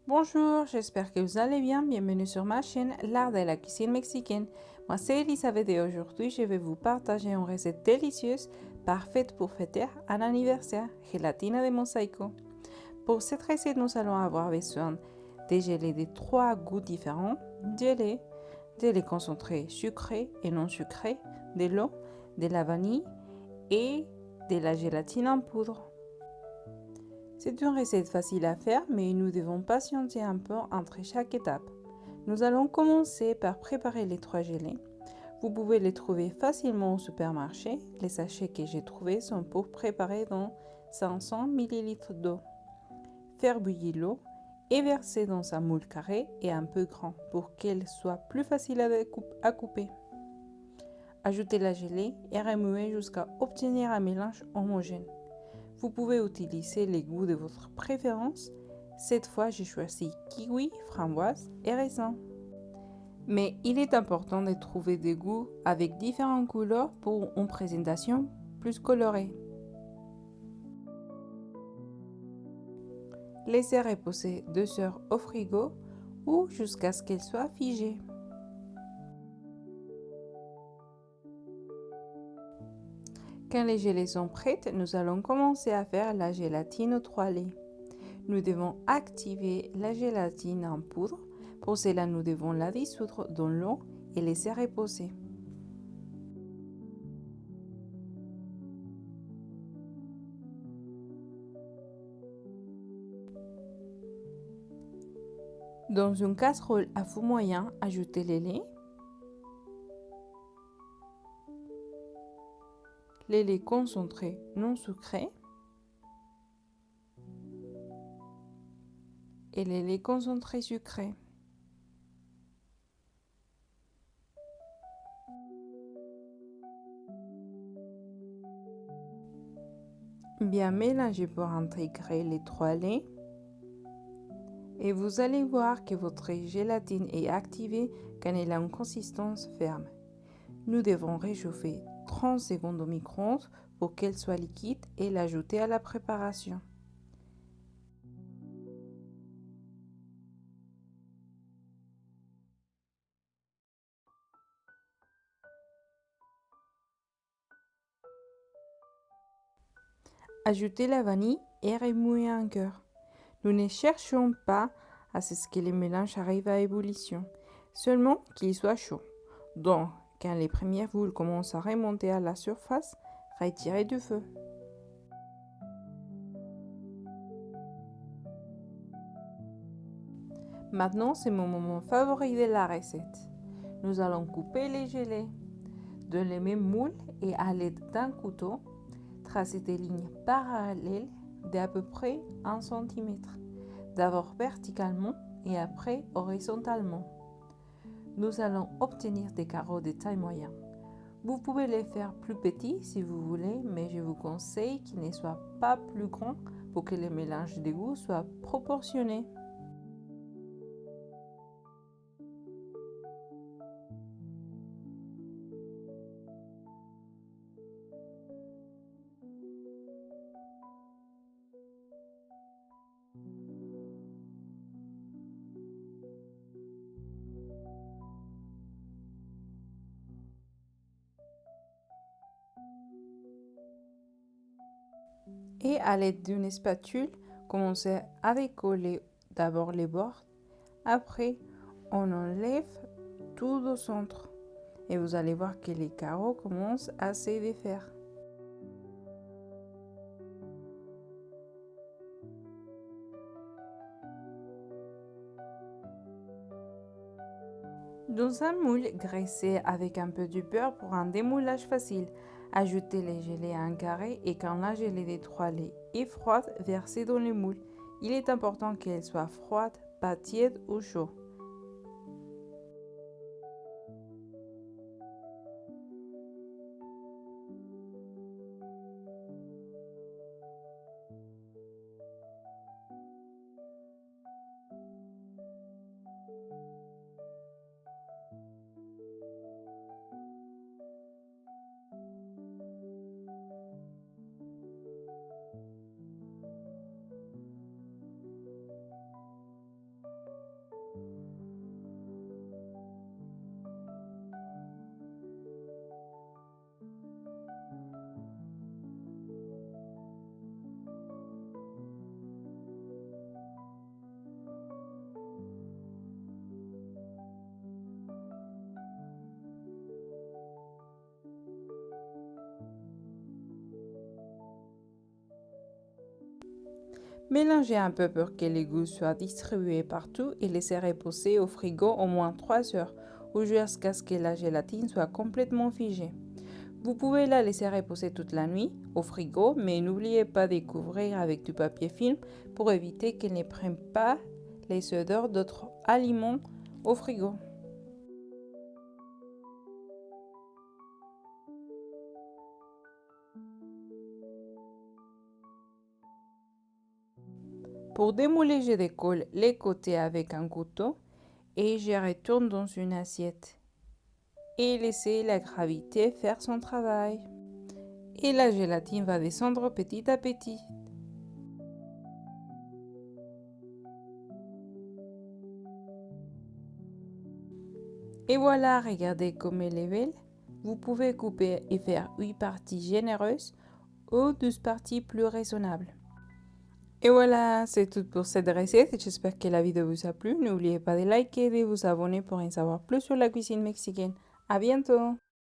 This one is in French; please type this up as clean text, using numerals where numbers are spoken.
Bonjour, j'espère que vous allez bien. Bienvenue sur ma chaîne, l'art de la cuisine mexicaine. Moi, c'est Elisabeth et aujourd'hui, je vais vous partager une recette délicieuse, parfaite pour fêter un anniversaire, gelatina de mosaico. Pour cette recette, nous allons avoir besoin de gelées de 3 goûts différents, de lait concentré sucré et non sucré, de l'eau, de la vanille et de la gélatine en poudre. C'est une recette facile à faire, mais nous devons patienter un peu entre chaque étape. Nous allons commencer par préparer les 3 gelées. Vous pouvez les trouver facilement au supermarché. Les sachets que j'ai trouvés sont pour préparer dans 500 ml d'eau. Faire bouillir l'eau et verser dans un moule carré et un peu grand pour qu'elle soit plus facile à couper. Ajoutez la gelée et remuez jusqu'à obtenir un mélange homogène. Vous pouvez utiliser les goûts de votre préférence. Cette fois, j'ai choisi kiwi, framboise et raisin. Mais il est important de trouver des goûts avec différentes couleurs pour une présentation plus colorée. Laissez reposer 2 heures au frigo ou jusqu'à ce qu'elle soit figée. Quand les gelées sont prêtes, nous allons commencer à faire la gélatine aux 3 laits. Nous devons activer la gélatine en poudre. Pour cela, nous devons la dissoudre dans l'eau et laisser reposer. Dans une casserole à feu moyen, ajoutez les laits concentrés non sucrés et les laits concentrés sucrés. Bien mélanger pour intégrer les 3 laits et vous allez voir que votre gélatine est activée quand elle a une consistance ferme. Nous devons réchauffer 30 secondes au micro-ondes pour qu'elle soit liquide et l'ajouter à la préparation. Ajoutez la vanille et remuez encore. Nous ne cherchons pas à ce que le mélange arrive à ébullition, seulement qu'il soit chaud. Donc, quand les premières boules commencent à remonter à la surface, retirez du feu. Maintenant, c'est mon moment favori de la recette. Nous allons couper les gelées dans les mêmes moules et à l'aide d'un couteau, tracer des lignes parallèles d'à peu près 1 cm, d'abord verticalement et après horizontalement. Nous allons obtenir des carreaux de taille moyenne. Vous pouvez les faire plus petits si vous voulez, mais je vous conseille qu'ils ne soient pas plus grands pour que le mélange de goût soit proportionné. Et à l'aide d'une spatule, commencez à décoller d'abord les bords. Après, on enlève tout au centre et vous allez voir que les carreaux commencent à se défaire. Dans un moule, graissez avec un peu de beurre pour un démoulage facile. Ajoutez les gelées à un carré et quand la gelée des 3 laits est froide, versez dans le moule. Il est important qu'elle soit froide, pas tiède ou chaud. Mélangez un peu pour que les goûts soient distribués partout et laissez reposer au frigo au moins 3 heures ou jusqu'à ce que la gélatine soit complètement figée. Vous pouvez la laisser reposer toute la nuit au frigo, mais n'oubliez pas de couvrir avec du papier film pour éviter qu'elle ne prenne pas les odeurs d'autres aliments au frigo. Pour démouler, je décolle les côtés avec un couteau et je retourne dans une assiette. Et laissez la gravité faire son travail. Et la gélatine va descendre petit à petit. Et voilà, regardez comme elle est belle. Vous pouvez couper et faire 8 parties généreuses ou 12 parties plus raisonnables. Et voilà, c'est tout pour cette recette. J'espère que la vidéo vous a plu. N'oubliez pas de liker et de vous abonner pour en savoir plus sur la cuisine mexicaine. À bientôt!